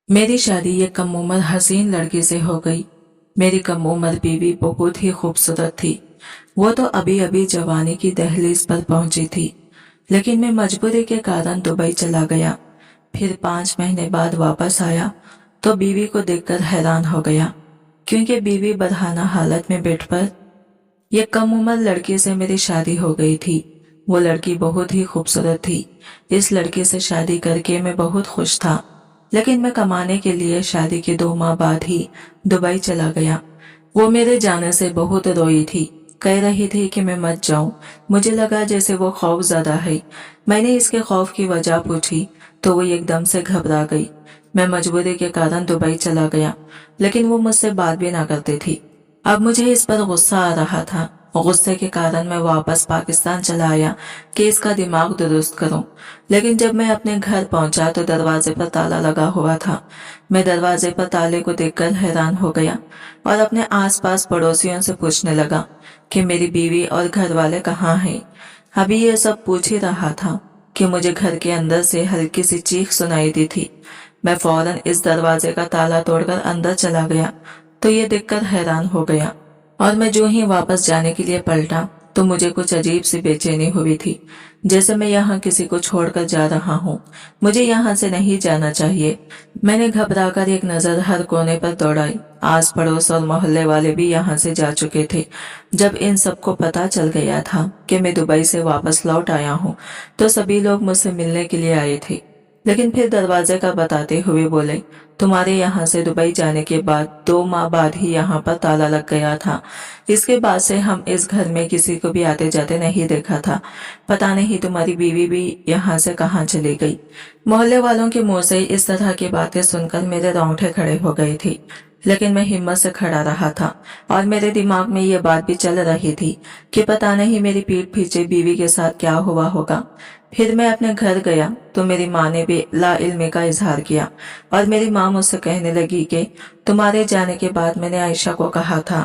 मेरी शादी एक कम उम्र हसीन लड़की से हो गई। मेरी कम उम्र बीवी बहुत ही खूबसूरत थी। वो तो अभी अभी जवानी की दहलीज पर पहुंची थी, लेकिन मैं मजबूरी के कारण दुबई चला गया। फिर 5 महीने बाद वापस आया तो बीवी को देखकर हैरान हो गया, क्योंकि बीवी बदहाना हालत में बेड पर एक कम उम्र लड़की से मेरी शादी हो गई थी। वो लड़की बहुत ही खूबसूरत थी। इस लड़की से शादी करके मैं बहुत खुश था, लेकिन मैं कमाने के लिए शादी के 2 माह बाद ही दुबई चला गया। वो मेरे जाने से बहुत रोई थी, कह रही थी कि मैं मत जाऊं। मुझे लगा जैसे वो खौफ ज्यादा है। मैंने इसके खौफ की वजह पूछी तो वो एकदम से घबरा गई। मैं मजबूरी के कारण दुबई चला गया, लेकिन वो मुझसे बात भी ना करती थी। अब मुझे इस पर गुस्सा आ रहा था। गुस्से के कारण मैं वापस पाकिस्तान चला आया कि इसका दिमाग दुरुस्त करूं। लेकिन जब मैं अपने घर पहुंचा तो दरवाजे पर ताला लगा हुआ था। मैं दरवाजे पर ताले को देखकर हैरान हो गया और अपने आसपास पड़ोसियों से पूछने लगा कि मेरी बीवी और घर वाले कहाँ हैं। अभी ये सब पूछ ही रहा था कि मुझे घर के अंदर से हल्की सी चीख सुनाई दी थी। मैं फौरन इस दरवाजे का ताला तोड़कर अंदर चला गया तो ये देखकर हैरान हो गया, और मैं जो ही वापस जाने के लिए पलटा तो मुझे कुछ अजीब सी बेचैनी हुई थी, जैसे मैं यहाँ किसी को छोड़कर जा रहा हूँ। मुझे यहाँ से नहीं जाना चाहिए। मैंने घबराकर एक नजर हर कोने पर दौड़ाई। आस पड़ोस और मोहल्ले वाले भी यहाँ से जा चुके थे। जब इन सबको पता चल गया था कि मैं दुबई से वापस लौट आया हूँ तो सभी लोग मुझसे मिलने के लिए आए थे। लेकिन फिर दरवाजे का बताते हुए बोले, तुम्हारे यहाँ से दुबई जाने के बाद 2 माह बाद ही यहाँ पर ताला लग गया था। इसके बाद से हम इस घर में किसी को भी आते जाते नहीं देखा था। पता नहीं तुम्हारी बीवी भी यहाँ से कहाँ चली गई। मोहल्ले वालों के मुंह से इस तरह की बातें सुनकर मेरे रोंगटे खड़े हो गए थे, लेकिन मैं हिम्मत से खड़ा रहा था और मेरे दिमाग में ये बात भी चल रही थी कि पता नहीं मेरी पीठ पीछे बीवी के साथ क्या हुआ होगा। फिर मैं अपने घर गया तो मेरी माँ ने भी लाइल्मी का इजहार किया और मेरी माँ मुझसे कहने लगी कि तुम्हारे जाने के बाद मैंने आयशा को कहा था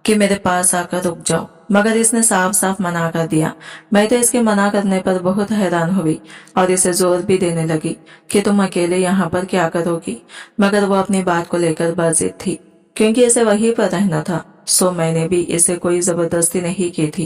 कि मेरे पास आकर रुक जाओ, मगर इसने साफ साफ मना कर दिया। मैं तो इसके मना करने पर बहुत हैरान हुई और इसे जोर भी देने लगी कि तुम अकेले यहाँ पर क्या करोगी, मगर वो अपनी बात को लेकर बजिद थी, क्योंकि इसे वहीं पर रहना था। सो मैंने भी इसे कोई जबरदस्ती नहीं की थी।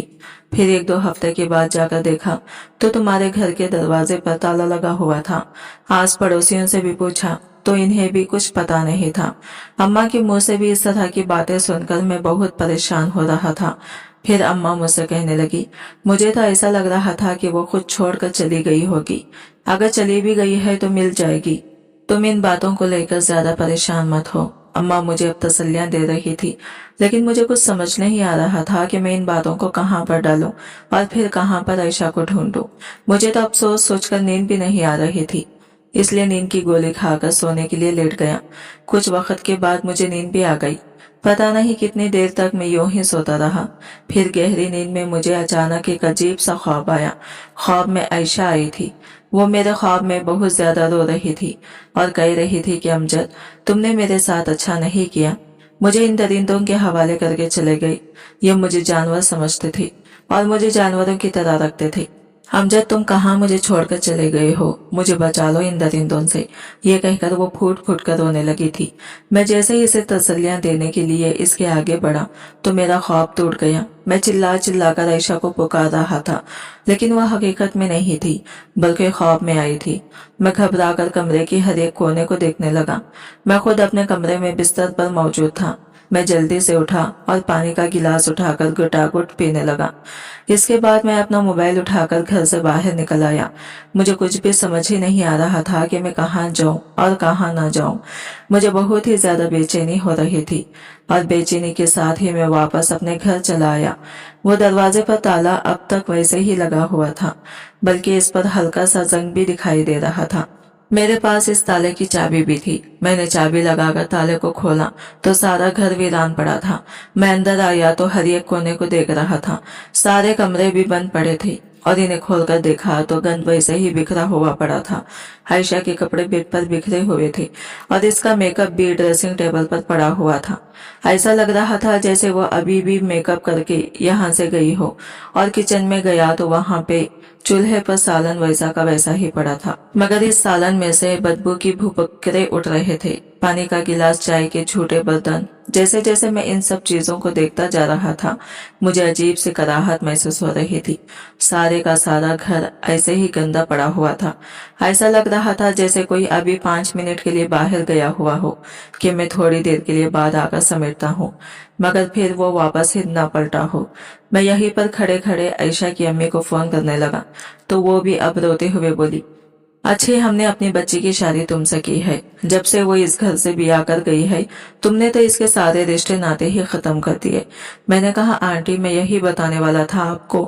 फिर 1-2 हफ्ते के बाद जाकर देखा तो तुम्हारे घर के दरवाजे पर ताला लगा हुआ था। आस पड़ोसियों से भी पूछा तो इन्हें भी कुछ पता नहीं था। अम्मा के मुंह से भी इस तरह की बातें सुनकर मैं बहुत परेशान हो रहा था। फिर अम्मा मुझसे कहने लगी, मुझे तो ऐसा लग रहा था कि वो खुद छोड़कर चली गई होगी। अगर चली भी गई है तो मिल जाएगी। तुम इन बातों को लेकर ज्यादा परेशान मत हो। अम्मा मुझे अब तसल्लियां दे रही थी, लेकिन मुझे कुछ समझ नहीं आ रहा था कि मैं इन बातों को कहाँ पर डालूं और फिर कहाँ पर आयशा को ढूंढूं। मुझे तो अफसोस सोचकर नींद भी नहीं आ रही थी, इसलिए नींद की गोली खाकर सोने के लिए लेट गया। कुछ वक्त के बाद मुझे नींद भी आ गई। पता नहीं कितनी देर तक मैं यूं ही सोता रहा। फिर गहरी नींद में मुझे अचानक एक अजीब सा ख्वाब आया। ख्वाब में आयशा आई थी। वो मेरे ख्वाब में बहुत ज्यादा रो रही थी और कह रही थी कि अमजद, तुमने मेरे साथ अच्छा नहीं किया, मुझे इन दरिंदों के हवाले करके चले गई। ये मुझे जानवर समझते थे और मुझे जानवरों की तरह रखते थे। अमजद, तुम कहाँ मुझे छोड़कर चले गए हो, मुझे बचा लो इन दरिंदों से। ये कहकर वो फूट फूट कर रोने लगी थी। मैं जैसे ही इसे तसल्लियां देने के लिए इसके आगे बढ़ा तो मेरा ख्वाब टूट गया। मैं चिल्ला चिल्ला कर आयशा को पुकार रहा था, लेकिन वह हकीकत में नहीं थी बल्कि ख्वाब में आई थी। मैं घबरा कर कमरे की हर एक कोने को देखने लगा। मैं खुद अपने कमरे में बिस्तर पर मौजूद था। मैं जल्दी से उठा और पानी का गिलास उठाकर घुटाघुट पीने लगा। इसके बाद मैं अपना मोबाइल उठाकर घर से बाहर निकल आया। मुझे कुछ भी समझ ही नहीं आ रहा था कि मैं कहाँ जाऊं और कहाँ ना जाऊं। मुझे बहुत ही ज्यादा बेचैनी हो रही थी और बेचैनी के साथ ही मैं वापस अपने घर चला आया। वो दरवाजे पर ताला अब तक वैसे ही लगा हुआ था, बल्कि इस पर हल्का सा जंग भी दिखाई दे रहा था। मेरे पास इस ताले की चाबी भी थी। मैंने चाबी लगाकर ताले को खोला तो सारा घर वीरान पड़ा था। मैं अंदर आया तो हर एक कोने को देख रहा था। सारे कमरे भी बंद पड़े थे और इन्हें खोलकर देखा तो गंद वैसे ही बिखरा हुआ पड़ा था। आयशा के कपड़े बेड पर बिखरे हुए थे और इसका मेकअप भी ड्रेसिंग टेबल पर पड़ा हुआ था। ऐसा लग रहा था जैसे वो अभी भी मेकअप करके यहाँ से गई हो, और किचन में गया तो वहाँ पे चूल्हे पर सालन वैसा का वैसा ही पड़ा था, मगर इस सालन में से बदबू की भुपकरे उठ रहे थे। पानी का गिलास, चाय के झूठे बर्तन। जैसे जैसे मैं इन सब चीजों को देखता जा रहा था, मुझे अजीब सी कराहत महसूस हो रही थी। सारे का सारा घर ऐसे ही गंदा पड़ा हुआ था। ऐसा लग रहा था जैसे कोई अभी 5 मिनट के लिए बाहर गया हुआ हो कि मैं थोड़ी देर के लिए बाद आकर समेटता हूँ, मगर फिर वो वापस ही ना पलटा हो। मैं यहीं पर खड़े खड़े आयशा की अम्मी को फोन करने लगा तो वो भी अब रोते हुए बोली, अच्छी हमने अपनी बच्ची की शादी तुमसे की है। जब से वो इस घर से ब्याह कर गई है, तुमने तो इसके सारे रिश्ते नाते ही खत्म कर दिए। मैंने कहा, आंटी मैं यही बताने वाला था आपको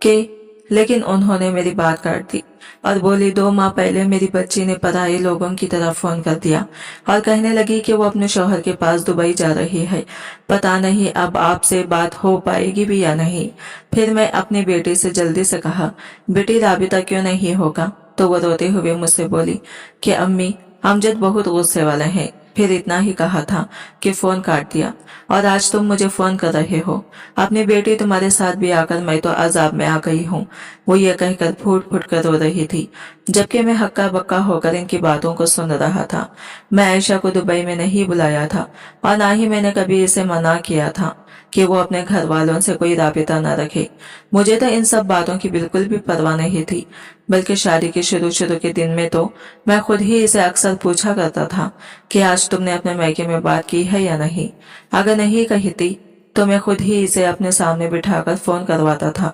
कि, लेकिन उन्होंने मेरी बात काट दी और बोली, 2 माह पहले मेरी बच्ची ने पराये लोगों की तरह फोन कर दिया और कहने लगी कि वो अपने शौहर के पास दुबई जा रही है। पता नहीं अब आपसे बात हो पाएगी भी या नहीं। फिर मैं अपनी बेटी से जल्दी से कहा, बेटी राबिता क्यों नहीं होगा? तो वो रोते हुए मुझसे बोली कि अम्मी, अमजद बहुत गुस्से वाले हैं। फिर इतना ही कहा था कि फोन काट दिया और आज तुम मुझे फोन कर रहे हो। अपनी बेटी तुम्हारे साथ भी आकर मैं तो अजाब में आ गई हूँ। वो ये कहकर फूट फूट कर रो रही थी, जबकि मैं हक्का बक्का होकर इनकी बातों को सुन रहा था। मैं आयशा को दुबई में नहीं बुलाया था और ना ही मैंने कभी इसे मना किया था कि वो अपने घर वालों से कोई राबिता न रखे। मुझे तो इन सब बातों की बिल्कुल भी परवाह नहीं थी, बल्कि शादी के शुरू शुरू के दिन में तो मैं खुद ही इसे अक्सर पूछा करता था कि आज तुमने अपने मायके में बात की है या नहीं। अगर नहीं कही थी तो मैं खुद ही इसे अपने सामने बिठाकर फोन करवाता था।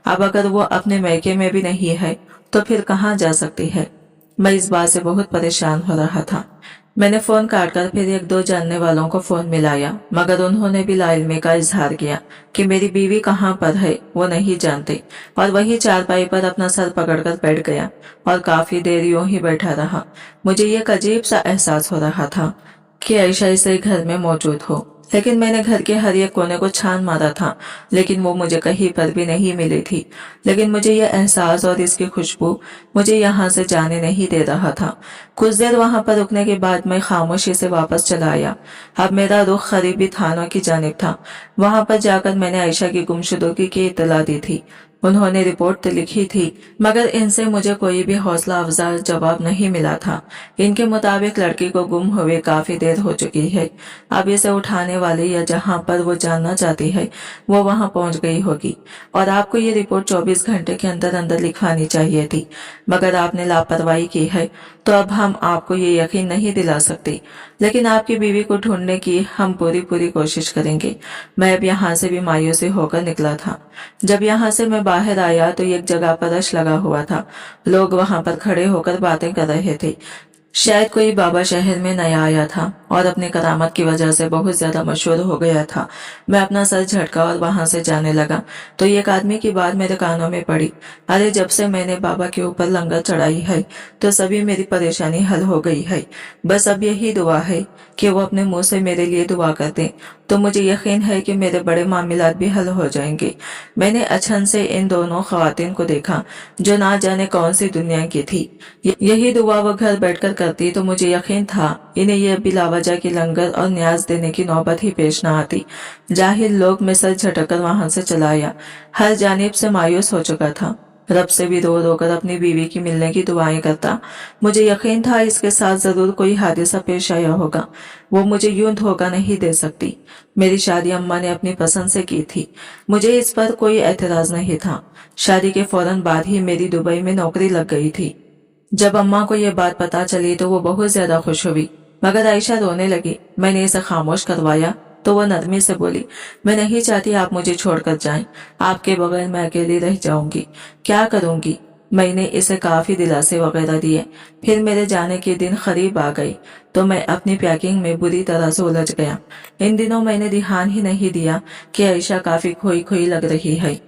अब अगर वो अपने मायके में भी नहीं है तो फिर कहाँ जा सकती है? मैं इस बात से बहुत परेशान हो रहा था। मैंने फोन काटकर फिर 1-2 जानने वालों को फोन मिलाया, मगर उन्होंने भी लाइल्मी का इजहार किया कि मेरी बीवी कहाँ पर है वो नहीं जानते, और वही चारपाई पर अपना सर पकड़कर बैठ गया और काफी देर यूं ही बैठा रहा। मुझे एक अजीब सा एहसास हो रहा था कि आयशा इसे घर में मौजूद हो, लेकिन मैंने घर के हर एक कोने को छान मारा था, लेकिन वो मुझे कहीं पर भी नहीं मिली थी। लेकिन मुझे यह एहसास और इसकी खुशबू मुझे यहाँ से जाने नहीं दे रहा था। कुछ देर वहां पर रुकने के बाद मैं खामोशी से वापस चला आया। अब मेरा रुख करीबी थानों की जानिब था। वहां पर जाकर मैंने आयशा की गुमशुदगी की इत्तला दी थी। उन्होंने रिपोर्ट तो लिखी थी, मगर इनसे मुझे कोई भी हौसला अफजा जवाब नहीं मिला था। इनके मुताबिक लड़की को गुम हुए काफी देर हो चुकी है। अब इसे उठाने वाले या जहां पर वो जानना चाहती है वो वहां पहुंच गई होगी, और आपको ये रिपोर्ट 24 घंटे के अंदर अंदर लिखवानी चाहिए थी, मगर आपने लापरवाही की है। तो अब हम आपको ये यकीन नहीं दिला सकते, लेकिन आपकी बीवी को ढूंढने की हम पूरी पूरी कोशिश करेंगे। मैं अब यहाँ से भी मायूसी होकर निकला था। जब यहाँ से मैं बाहर आया तो एक जगह पर रश लगा हुआ था। लोग वहां पर खड़े होकर बातें कर रहे थे। शायद कोई बाबा शहर में नया आया था और अपने करामत की वजह से बहुत ज्यादा मशहूर हो गया था। मैं अपना सर झटका और वहां से जाने लगा तो एक आदमी की बात मेरे कानों में पड़ी, अरे जब से मैंने बाबा के ऊपर लंगर चढ़ाई है तो सभी मेरी परेशानी हल हो गई है। बस अब यही दुआ है कि वो अपने मुंह से मेरे लिए दुआ कर दें, तो मुझे यकीन है कि मेरे बड़े मामलात भी हल हो जाएंगे। मैंने अचन से इन दोनों खवातीन को देखा जो ना जाने कौन सी दुनिया की थी। यही दुआ वो घर बैठकर करती तो मुझे यकीन था इन्हें यह बिलावजा की लंगर और न्याज देने की नौबत ही पेश न आती। जाहिल लोग में सर झटकर वहां से चला आया। हर जानिब से मायूस हो चुका था। रब से भी रो रो कर अपनी बीवी की मिलने की दुआएं करता। मुझे यकीन था इसके साथ जरूर कोई हादसा पेश आया होगा। वो मुझे यूं धोखा नहीं दे सकती। मेरी शादी अम्मा ने अपनी पसंद से की थी, मुझे इस पर कोई एतराज नहीं था। शादी के फौरन बाद ही मेरी दुबई में नौकरी लग गई थी। जब अम्मा को ये बात पता चली तो वो बहुत ज्यादा खुश हुई, मगर आयशा रोने लगी। मैंने इसे खामोश करवाया तो वो नरमी से बोली, मैं नहीं चाहती आप मुझे छोड़कर जाएं। आपके बगैर मैं अकेली रह जाऊंगी, क्या करूंगी। मैंने इसे काफी दिलासे वगैरह दिए। फिर मेरे जाने के दिन करीब आ गई तो मैं अपनी पैकिंग में बुरी तरह से उलझ गया। इन दिनों मैंने ध्यान ही नहीं दिया कि आयशा काफी खोई खोई लग रही है।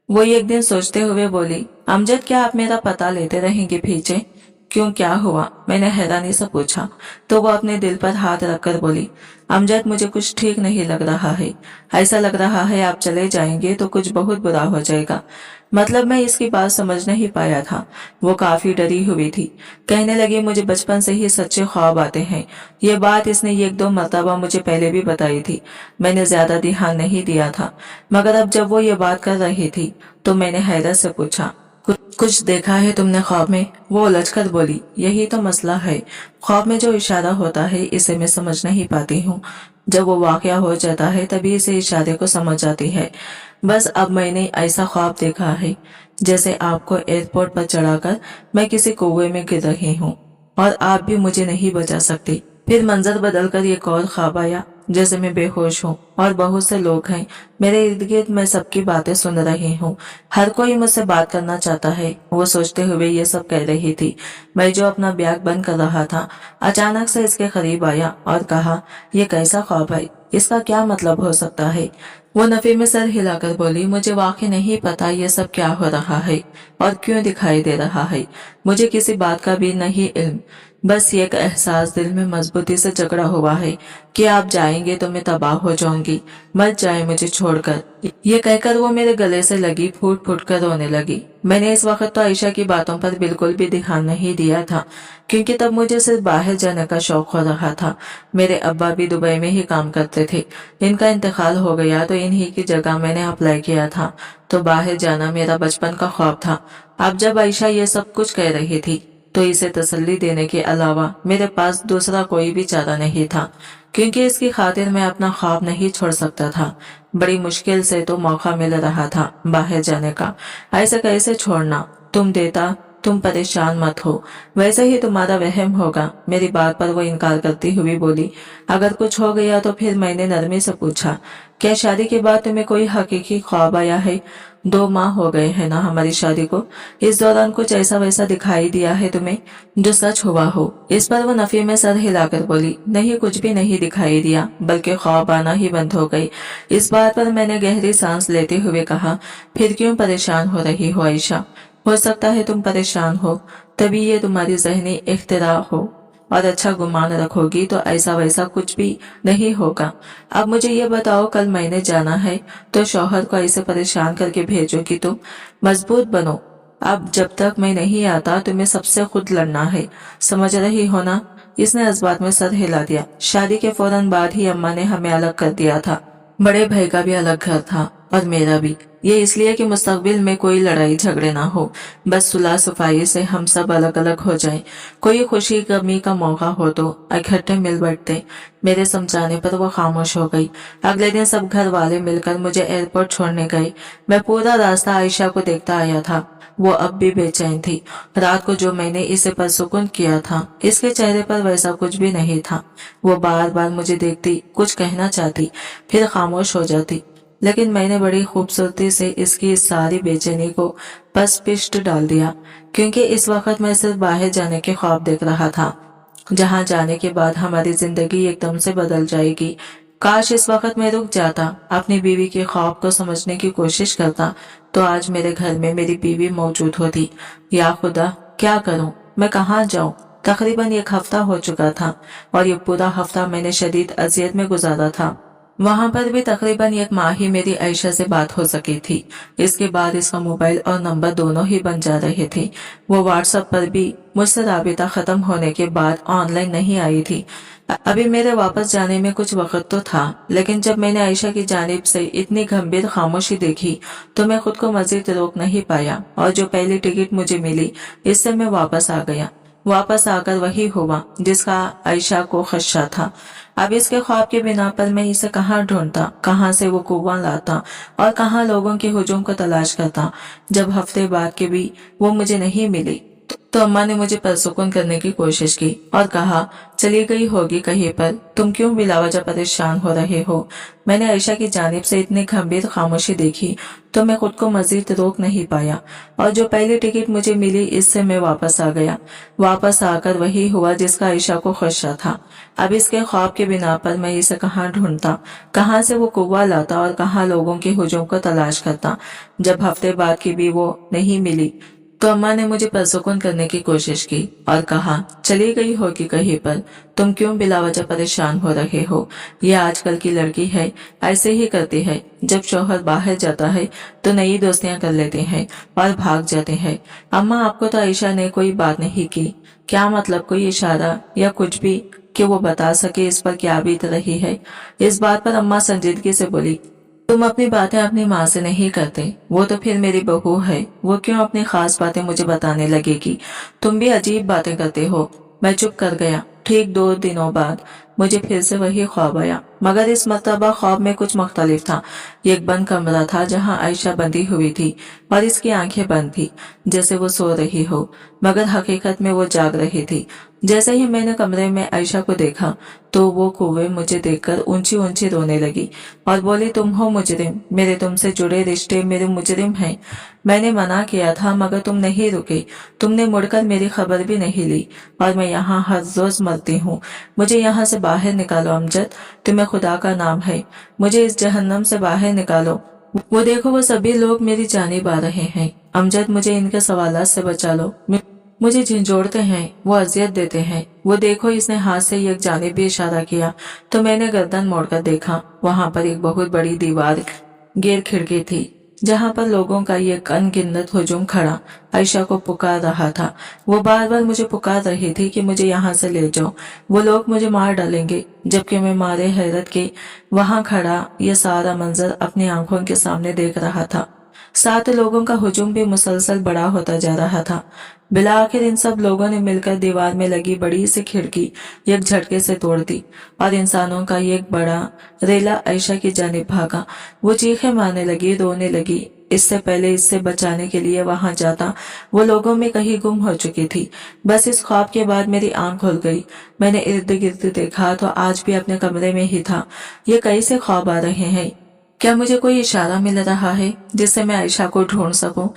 वो एक दिन सोचते हुए बोली, अमजद क्या आप मेरा पता लेते रहेंगे पीछे? क्यों, क्या हुआ? मैंने हैरानी से पूछा। तो वो अपने दिल पर हाथ रखकर बोली, अमजद मुझे कुछ ठीक नहीं लग रहा है। ऐसा लग रहा है आप चले जाएंगे तो कुछ बहुत बुरा हो जाएगा। मतलब मैं इसकी बात समझ नहीं पाया था। वो काफी डरी हुई थी। कहने लगी, मुझे बचपन से ही सच्चे ख्वाब आते हैं। ये बात इसने एक दो मर्तबा मुझे पहले भी बताई थी। मैंने ज्यादा ध्यान नहीं दिया था, मगर अब जब वो ये बात कर रही थी तो मैंने हैरत से पूछा, कुछ देखा है तुमने ख्वाब में? वो उलझकर बोली, यही तो मसला है। ख्वाब में जो इशारा होता है इसे मैं समझ नहीं पाती हूँ। जब वो वाकया हो जाता है तभी इसे इशारे को समझ आती है। बस अब मैंने ऐसा ख्वाब देखा है जैसे आपको एयरपोर्ट पर चढ़ाकर मैं किसी कुएं में गिर रही हूँ और आप भी मुझे नहीं बचा सकती। फिर मंजर बदलकर एक और ख्वाब आया जैसे मैं बेहोश हूँ और बहुत से लोग हैं मेरे इर्द गिर्द। मैं सबकी बातें सुन रही हूँ। हर कोई मुझसे बात करना चाहता है। वो सोचते हुए ये सब कह रही थी। मैं जो अपना बैग बंद कर रहा था अचानक से इसके करीब आया और कहा, ये कैसा ख्वाब है? इसका क्या मतलब हो सकता है? वो नफे में सर हिलाकर बोली, मुझे वाकई नहीं पता ये सब क्या हो रहा है और क्यों दिखाई दे रहा है। मुझे किसी बात का भी नहीं इल्म। बस ये एक एहसास दिल में मजबूती से जकड़ा हुआ है कि आप जाएंगे तो मैं तबाह हो जाऊंगी। मत जाए मुझे छोड़कर। ये कहकर वो मेरे गले से लगी फूट फूट कर रोने लगी। मैंने इस वक्त तो आयशा की बातों पर बिल्कुल भी ध्यान नहीं दिया था, क्योंकि तब मुझे सिर्फ बाहर जाने का शौक हो रहा था। मेरे अब्बा भी दुबई में ही काम करते थे। इनका इंतकाल हो गया तो इन्हीं की जगह मैंने अप्लाई किया था। तो बाहर जाना मेरा बचपन का ख्वाब था। अब जब आयशा ये सब कुछ कह रही थी तो इसे तसल्ली देने के अलावा मेरे पास दूसरा कोई भी चारा नहीं था, क्योंकि इसकी खातिर मैं अपना ख्वाब नहीं छोड़ सकता था। बड़ी मुश्किल से तो मौका मिल रहा था बाहर जाने का। ऐसे कैसे छोड़ना? तुम देता, तुम परेशान मत हो, वैसे ही तुम्हारा वहम होगा। मेरी बात पर वो इनकार करती हुई बोली, अगर कुछ हो गया तो फिर? मैंने नरमी से पूछा, क्या शादी के बाद तुम्हें कोई हकीकी ख्वाब आया है? 2 माह हो गए हैं ना हमारी शादी को। इस दौरान कुछ ऐसा वैसा दिखाई दिया है तुम्हें जो सच हुआ हो? इस पर वो नफी में सर हिलाकर बोली, नहीं, कुछ भी नहीं दिखाई दिया, बल्कि ख्वाब आना ही बंद हो गई। इस बात पर मैंने गहरी सांस लेते हुए कहा, फिर क्यों परेशान हो रही हो आयशा? हो सकता है तुम परेशान हो तभी ये तुम्हारी जहनी इख्तिरा हो, और अच्छा गुमान रखोगी तो ऐसा वैसा कुछ भी नहीं होगा। अब मुझे ये बताओ, कल मैंने जाना है तो शौहर को ऐसे परेशान करके भेजोगी तुम? मजबूत बनो। अब जब तक मैं नहीं आता तुम्हें सबसे खुद लड़ना है, समझ रही हो ना? इसने जज्बात में सर हिला दिया। शादी के फौरन बाद ही अम्मा ने हमें अलग कर दिया था। बड़े भाई का भी अलग घर था और मेरा भी। ये इसलिए कि मुस्तकबिल में कोई लड़ाई झगड़े ना हो, बस सुलह सफाई से हम सब अलग अलग हो जाएं। कोई खुशी गमी का मौका हो तो इकट्ठे मिल बैठते। मेरे समझाने पर वो खामोश हो गई। अगले दिन सब घर वाले मिलकर मुझे एयरपोर्ट छोड़ने गए। मैं पूरा रास्ता आयशा को देखता आया था। वो अब भी बेचैन थी। रात को जो मैंने इसे परसुकून किया था, इसके चेहरे पर वैसा कुछ भी नहीं था। वो बार बार मुझे देखती, कुछ कहना चाहती, फिर खामोश हो जाती, लेकिन मैंने बड़ी खूबसूरती से इसकी इस सारी बेचैनी को पस पिष्ट डाल दिया, क्योंकि इस वक्त मैं सिर्फ बाहर जाने के ख्वाब देख रहा था, जहां जाने के बाद हमारी जिंदगी एकदम से बदल जाएगी। काश इस वक्त मैं रुक जाता, अपनी बीवी के ख्वाब को समझने की कोशिश करता, तो आज मेरे घर में मेरी बीवी मौजूद होती। या खुदा, क्या करूं? मैं कहाँ जाऊं? तकरीबन 1 हफ्ता हो चुका था और ये पूरा हफ्ता मैंने शदीद अजियत में गुजारा था। वहां पर भी तकरीबन 1 माह ही मेरी आयशा से बात हो सकी थी। इसके बाद इसका मोबाइल और नंबर दोनों ही बन जा रहे थे। वो व्हाट्सएप पर भी मुझसे राबिता खत्म होने के बाद ऑनलाइन नहीं आई थी। अभी मेरे वापस जाने में कुछ वक्त तो था, लेकिन जब मैंने आयशा की जानिब से इतनी गंभीर खामोशी देखी तो मैं खुद को मजीद रोक नहीं पाया और जो पहली टिकट मुझे मिली इससे मैं वापस आ गया। वापस आकर वही हुआ जिसका आयशा को खदशा था। अब इसके ख्वाब के बिना पर मैं इसे कहाँ ढूंढता, कहाँ से वो कुआं लाता और कहाँ लोगों के हुजूम को तलाश करता। जब हफ्ते बाद के भी वो मुझे नहीं मिली तो अम्मा ने मुझे परसुकून करने की कोशिश की और कहा, चली गई होगी कहीं पर, तुम क्यों बिलावजह परेशान हो रहे हो? मैंने आयशा की जानिब से इतनी गंभीर खामोशी देखी तो मैं खुद को मजीद रोक नहीं पाया और जो पहली टिकट मुझे मिली इससे मैं वापस आ गया। वापस आकर वही हुआ जिसका आयशा को खदशा था। अब इसके ख्वाब के बिना पर मैं इसे कहाँ ढूंढता, कहाँ से वो कुआ लाता और कहाँ लोगों के हुजूम को तलाश करता। जब हफ्ते बाद की भी वो नहीं मिली तो अम्मा ने मुझे पुरसुकून करने की कोशिश की और कहा, चली गई होगी कहीं पर, तुम क्यों बिला वजह परेशान हो रहे हो। ये आजकल की लड़की है, ऐसे ही करती है। जब शौहर बाहर जाता है तो नई दोस्तियां कर लेते हैं और भाग जाते हैं। अम्मा, आपको तो आयशा ने कोई बात नहीं की? क्या मतलब, कोई इशारा या कुछ भी कि वो बता सके इस पर क्या बीत रही है? इस बात पर अम्मा संजीदगी से बोली, तुम अपनी बातें अपनी माँ से नहीं करते, वो तो फिर मेरी बहू है, वो क्यों अपनी खास बातें मुझे बताने लगेगी। तुम भी अजीब बातें करते हो। मैं चुप कर गया। ठीक 2 दिनों बाद मुझे फिर से वही ख्वाब आया, मगर इस मर्तबा ख्वाब में कुछ मुख्तलिफ था। ये एक बंद कमरा था जहाँ आयशा बंधी हुई थी और इसकी आंखें बंद थी, जैसे वो सो रही हो, मगर हकीकत में वो जाग रही थी। जैसे ही मैंने कमरे में आयशा को देखा तो वो कुएं मुझे देखकर ऊंची ऊंची रोने लगी और बोली, तुम हो मुजरिम, मेरे तुमसे जुड़े रिश्ते मेरे मुजरिम हैं। मैंने मना किया था मगर तुम नहीं रुके, तुमने मुड़कर मेरी खबर भी नहीं ली और मैं यहाँ हर रोज मरती हूँ। मुझे यहाँ से बाहर निकालो अमजद, तुम्हें खुदा का नाम है, मुझे इस जहन्नम से बाहर निकालो। वो देखो, वो सभी लोग मेरी जानिब आ रहे हैं। अमजद, मुझे इनके सवालात से बचा लो, मुझे झिंझोड़ते हैं, वो अजियत देते हैं। वो देखो, इसने हाथ से एक जानिब भी इशारा किया तो मैंने गर्दन मोड़कर देखा। वहां पर एक बहुत बड़ी दीवार गैर खिड़की थी जहां पर लोगों का ये अनगिनत हुजूम खड़ा आयशा को पुकार रहा था। वो बार बार मुझे पुकार रही थी कि मुझे यहाँ से ले जाओ, वो लोग मुझे मार डालेंगे। जबकि मैं मारे हैरत के वहां खड़ा ये सारा मंजर अपनी आंखों के सामने देख रहा था। साथ लोगों का हुजूम भी मुसलसल बड़ा होता जा रहा था। बिला आखिर इन सब लोगों ने मिलकर दीवार में लगी बड़ी सी खिड़की एक झटके से तोड़ दी और इंसानों का एक बड़ा रेला आयशा की जानिब भागा। वो चीखें मारने लगी, रोने लगी। इससे पहले इससे बचाने के लिए वहां जाता वो लोगों में कहीं गुम हो चुकी थी। बस इस ख्वाब के बाद मेरी आंख खुल गई। मैंने इर्द गिर्द देखा तो आज भी अपने कमरे में ही था। ये कैसे ख्वाब आ रहे हैं? क्या मुझे कोई इशारा मिल रहा है जिससे मैं आयशा को ढूंढ सकूं?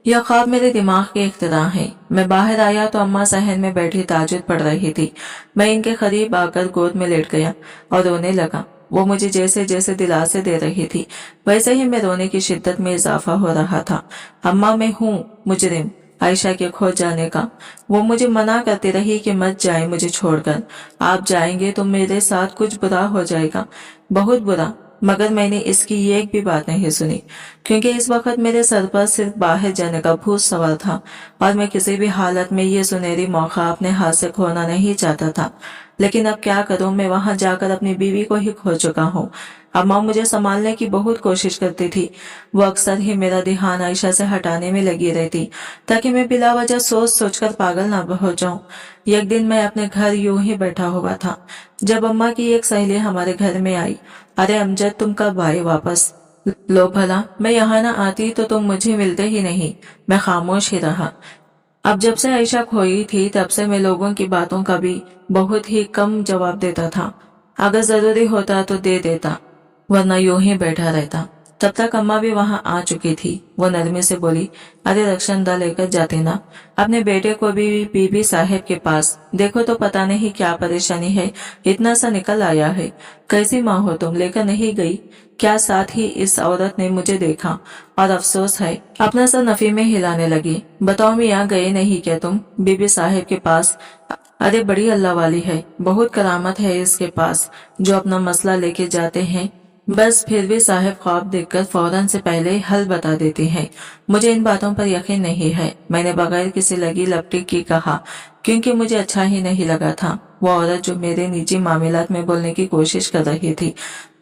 यह ख्वाब मेरे दिमाग के इख्तिरार है। मैं बाहर आया तो अम्मा सहन में बैठी ताजुद पढ़ रही थी। मैं इनके करीब आकर गोद में लेट गया और रोने लगा। वो मुझे जैसे जैसे दिलासे दे रही थी वैसे ही मैं रोने की शिद्दत में इजाफा हो रहा था। अम्मा, मैं हूँ मुजरिम आयशा के खो जाने का। वो मुझे मना करती रही कि मत जाए मुझे छोड़कर, आप जाएंगे तो मेरे साथ कुछ बुरा हो जाएगा, बहुत बुरा। मगर मैंने इसकी एक भी बात नहीं सुनी, क्योंकि इस वक्त मेरे सर पर सिर्फ बाहर जाने का भूत सवार था और मैं किसी भी हालत में ये सुनहरी मौका अपने हाथ से खोना नहीं चाहता था। लेकिन अब क्या करूं, मैं वहां जाकर अपनी बीवी को ही खो चुका हूँ। अम्मा मुझे संभालने की बहुत कोशिश करती थी। वो अक्सर ही मेरा ध्यान आयशा से हटाने में लगी रहती ताकि मैं बिला वजह सोच सोचकर पागल ना हो जाऊं। एक दिन मैं अपने घर यूं ही बैठा हुआ था जब अम्मा की एक सहेली हमारे घर में आई। अरे अमजद, तुम कब आए वापस? लो भला, मैं यहाँ ना आती तो तुम मुझे मिलते ही नहीं। मैं खामोश ही रहा। अब जब से आयशा खोई थी तब से मैं लोगों की बातों का भी बहुत ही कम जवाब देता था। अगर जरूरी होता तो दे देता, वरना यूं ही बैठा रहता। तब तक अम्मा भी वहां आ चुकी थी। वो नरमी से बोली, अरे रक्षणदा लेकर जाते ना अपने बेटे को भी बीबी साहब के पास। देखो तो पता नहीं क्या परेशानी है, इतना सा निकल आया है। कैसी माँ हो तुम, लेकर नहीं गई क्या? साथ ही इस औरत ने मुझे देखा और अफसोस है अपना सर नफी में हिलाने लगी। बताओ मियाँ, गए नहीं क्या तुम बीबी साहब के पास? अरे बड़ी अल्लाह वाली है, बहुत करामत है इसके पास जो अपना मसला लेके जाते हैं। बस फिर भी साहब ख्वाब देखकर फौरन से पहले हल बता देते हैं। मुझे इन बातों पर यकीन नहीं है। मैंने बगैर किसी लगी लपटी की कहा, क्योंकि मुझे अच्छा ही नहीं लगा था वो औरत जो मेरे निजी मामलात में बोलने की कोशिश कर रही थी।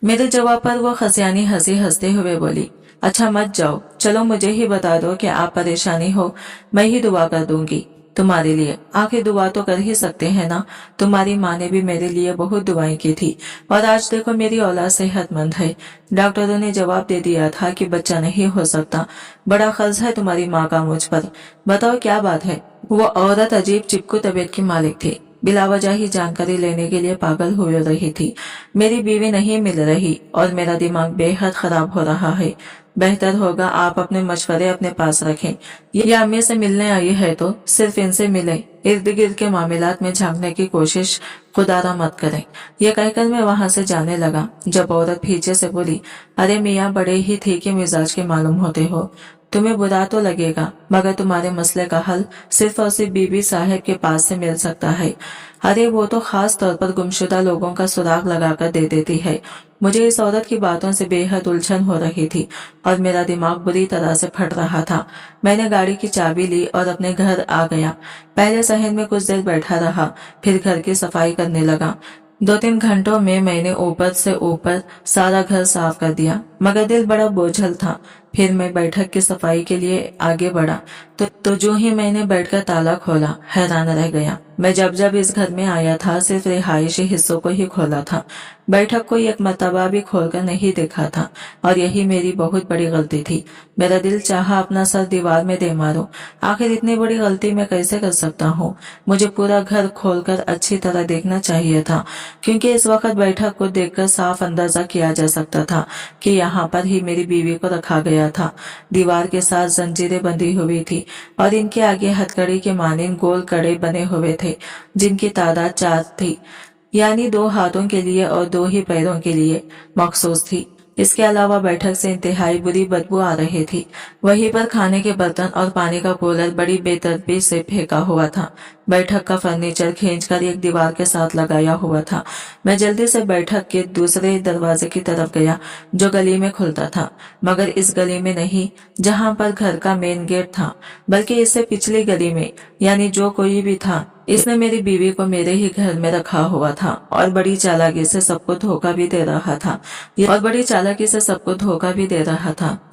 मेरे जवाब पर वो खसियानी हंसी हंसते हुए बोली, अच्छा मत जाओ, चलो मुझे ही बता दो कि आप परेशानी हो, मैं ही दुआ कर दूंगी तुम्हारे लिए। आखिर दुआ तो कर ही सकते हैं ना। तुम्हारी माँ ने भी मेरे लिए बहुत दुआएं की थी और आज देखो मेरी औलाद सेहतमंद है। डॉक्टरों ने जवाब दे दिया था कि बच्चा नहीं हो सकता। बड़ा कर्ज है तुम्हारी माँ का मुझ पर। बताओ क्या बात है? वो औरत अजीब चिपकू तबीयत की मालिक थी। बिलावजह ही जानकारी लेने के लिए पागल हो रही थी। मेरी बीवी नहीं मिल रही और मेरा दिमाग बेहद खराब हो रहा है। बेहतर होगा आप अपने मशवरे अपने पास रखें। ये अम्मी से मिलने आई है तो सिर्फ इनसे मिले, इर्द गिर्द के मामलात में झांकने की कोशिश खुदारा मत करें। ये कहकर मैं वहां से जाने लगा जब औरत पीछे से बोली, अरे मियाँ, बड़े ही ठीक मिजाज के मालूम होते हो। तुम्हें बुरा तो लगेगा, मगर तुम्हारे मसले का हल सिर्फ और सिर्फ बीबी साहब के पास से मिल सकता है। अरे वो तो खास तौर पर गुमशुदा लोगों का सुराग लगाकर दे देती है। मुझे इस औरत की बातों से बेहद उलझन हो रही थी और मेरा दिमाग बुरी तरह से फट रहा था। मैंने गाड़ी की चाबी ली और अपने घर आ गया। पहले सहन में कुछ देर बैठा रहा, फिर घर की सफाई करने लगा। 2-3 घंटों में मैंने ऊपर से ऊपर सारा घर साफ कर दिया, मगर दिल बड़ा बोझल था। फिर मैं बैठक की सफाई के लिए आगे बढ़ा तो जो ही मैंने बैठकर ताला खोला, हैरान रह गया। मैं जब जब इस घर में आया था सिर्फ रिहायशी हिस्सों को ही खोला था, बैठक को एक मर्तबा भी खोलकर नहीं देखा था, और यही मेरी बहुत बड़ी गलती थी। मेरा दिल चाहा अपना सर दीवार में दे मारो। आखिर इतनी बड़ी गलती मैं कैसे कर सकता हूँ? मुझे पूरा घर खोलकर अच्छी तरह देखना चाहिए था, क्योंकि इस वक्त बैठक को देखकर साफ अंदाजा किया जा सकता था कि यहाँ पर ही मेरी बीवी को रखा गया था। दीवार के साथ जंजीरें बंधी हुई थी और इनके आगे हथकड़ी के मानिंद गोल कड़े बने हुए थे, जिनकी तादाद 4 थी, यानी 2 हाथों के लिए और 2 ही पैरों के लिए मखसूस थी। इसके अलावा बैठक से इंतहाई बुरी बदबू आ रही थी। वहीं पर खाने के बर्तन और पानी का कूलर बड़ी बेतरतीबी से फेंका हुआ था। बैठक का फर्नीचर खींचकर एक दीवार के साथ लगाया हुआ था। मैं जल्दी से बैठक के दूसरे दरवाजे की तरफ गया, जो गली में खुलता था, मगर इस गली में नहीं जहां पर घर का मेन गेट था, बल्कि इससे पिछली गली में। यानी जो कोई भी था, इसने मेरी बीवी को मेरे ही घर में रखा हुआ था और बड़ी चालाकी से सबको धोखा भी दे रहा था।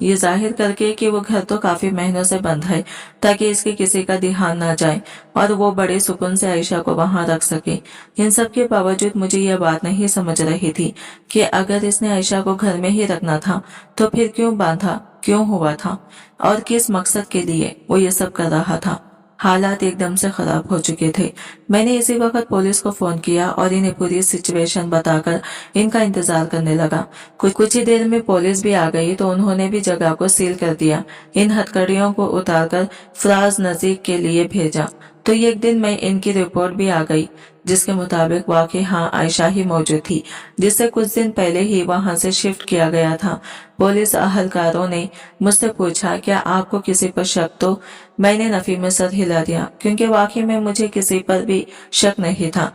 ये जाहिर करके कि वो घर तो काफी महीनों से बंद है, ताकि इसके किसी का ध्यान न जाए और वो बड़े सुकून से आयशा को वहां रख सके। इन सब के बावजूद मुझे यह बात नहीं समझ रही थी कि अगर इसने आयशा को घर में ही रखना था तो फिर क्यों बांधा, क्यों हुआ था, और किस मकसद के लिए वो ये सब कर रहा था। हालात एकदम से खराब हो चुके थे। मैंने इसी वक्त पुलिस को फोन किया और इन्हें पूरी सिचुएशन बताकर इनका इंतजार करने लगा। कुछ ही देर में पुलिस भी आ गई तो उन्होंने भी जगह को सील कर दिया। इन हथकड़ियों को उतारकर फराज नजीक के लिए भेजा तो एक दिन में इनकी रिपोर्ट भी आ गई, जिसके मुताबिक वाकई हाँ आयशा ही मौजूद थी, जिसे कुछ दिन पहले ही वहां से शिफ्ट किया गया था। पुलिस अहलकारों ने मुझसे पूछा, क्या आपको किसी पर शक? तो मैंने नफी में सर हिला दिया, क्योंकि वाकई में मुझे किसी पर भी शक नहीं था।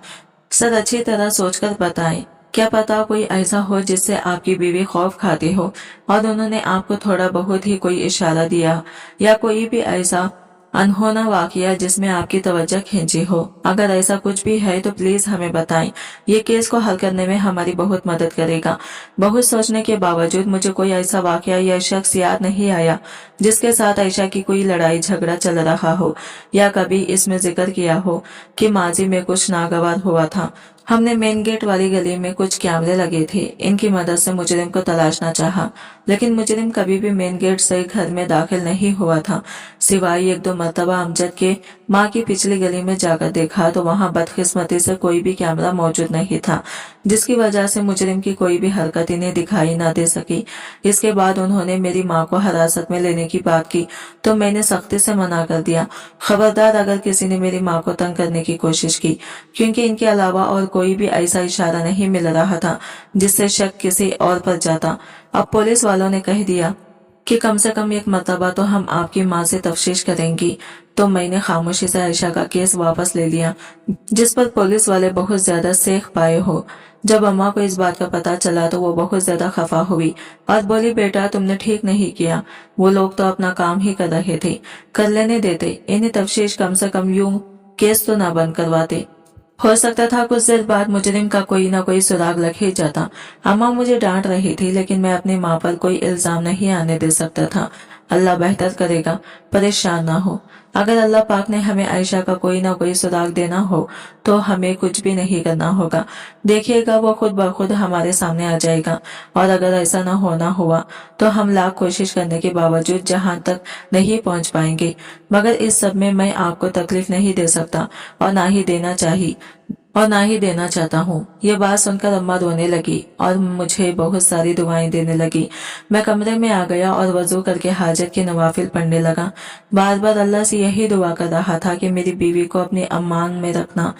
सर अच्छी तरह सोचकर बताएं, क्या पता कोई ऐसा हो जिससे आपकी बीवी खौफ खाती हो और उन्होंने आपको थोड़ा बहुत ही कोई इशारा दिया, या कोई भी ऐसा अनहोना वाकया जिसमें आपकी तवज्जो खींची हो। अगर ऐसा कुछ भी है तो प्लीज हमें बताएं। ये केस को हल करने में हमारी बहुत मदद करेगा। बहुत सोचने के बावजूद मुझे कोई ऐसा वाकया या शख्स याद नहीं आया जिसके साथ आयशा की कोई लड़ाई झगड़ा चल रहा हो, या कभी इसमें जिक्र किया हो कि माजी में कुछ नागवार हुआ था। हमने मेन गेट वाली गली में कुछ कैमरे लगे थे, इनकी मदद से मुजरिम को तलाशना चाहा, लेकिन मुजरिम कभी भी मेन गेट से घर में दाखिल नहीं हुआ था। सिवाय 1-2 मर्तबा अमजद के माँ की पिछली गली में जाकर देखा तो वहाँ बदकिस्मती से कोई भी कैमरा मौजूद नहीं था, जिसकी वजह से मुजरिम की कोई भी हरकत इन्हें दिखाई न दे सकी। इसके बाद उन्होंने मेरी माँ को हिरासत में लेने की बात की तो मैंने सख्ती से मना कर दिया। खबरदार अगर किसी ने मेरी माँ को तंग करने की कोशिश की, क्योंकि इनके अलावा और कोई भी ऐसा इशारा नहीं मिल रहा था जिससे शक किसी और पर जाता। अब पुलिस वालों ने कह दिया कि कम से कम 1 मर्तबा तो हम आपकी माँ से तफ्तीश करेंगी, तो मैंने खामोशी से आयशा का केस वापस ले लिया, जिस पर पुलिस वाले बहुत ज्यादा सेख पाए हो। जब अम्मा को इस बात का पता चला तो वो बहुत ज्यादा खफा हुई और बोली, बेटा तुमने ठीक नहीं किया, वो लोग तो अपना काम ही कर रहे थे, कर लेने देते, इन्हें तफ्तीश कम से कम यूं केस तो ना बंद करवाते। हो सकता था कुछ देर बाद मुजरिम का कोई ना कोई सुराग लग ही जाता। अम्मा मुझे डांट रही थी, लेकिन मैं अपनी माँ पर कोई इल्जाम नहीं आने दे सकता था। अल्लाह बेहतर करेगा, परेशान ना हो। अगर अल्लाह पाक ने हमें आयशा का कोई ना कोई सुराग देना हो तो हमें कुछ भी नहीं करना होगा। देखिएगा वो खुद ब खुद हमारे सामने आ जाएगा, और अगर ऐसा ना होना हुआ तो हम लाख कोशिश करने के बावजूद जहां तक नहीं पहुंच पाएंगे। मगर इस सब में मैं आपको तकलीफ नहीं दे सकता और ना ही देना चाहता हूँ। ये बात सुनकर अम्मा रोने लगी और मुझे बहुत सारी दुआएं देने लगी। मैं कमरे में आ गया और वजू करके हाजत के नवाफिल पढ़ने लगा। बार बार अल्लाह से यही दुआ कर रहा था कि मेरी बीवी को अपने अम्मान में रखना।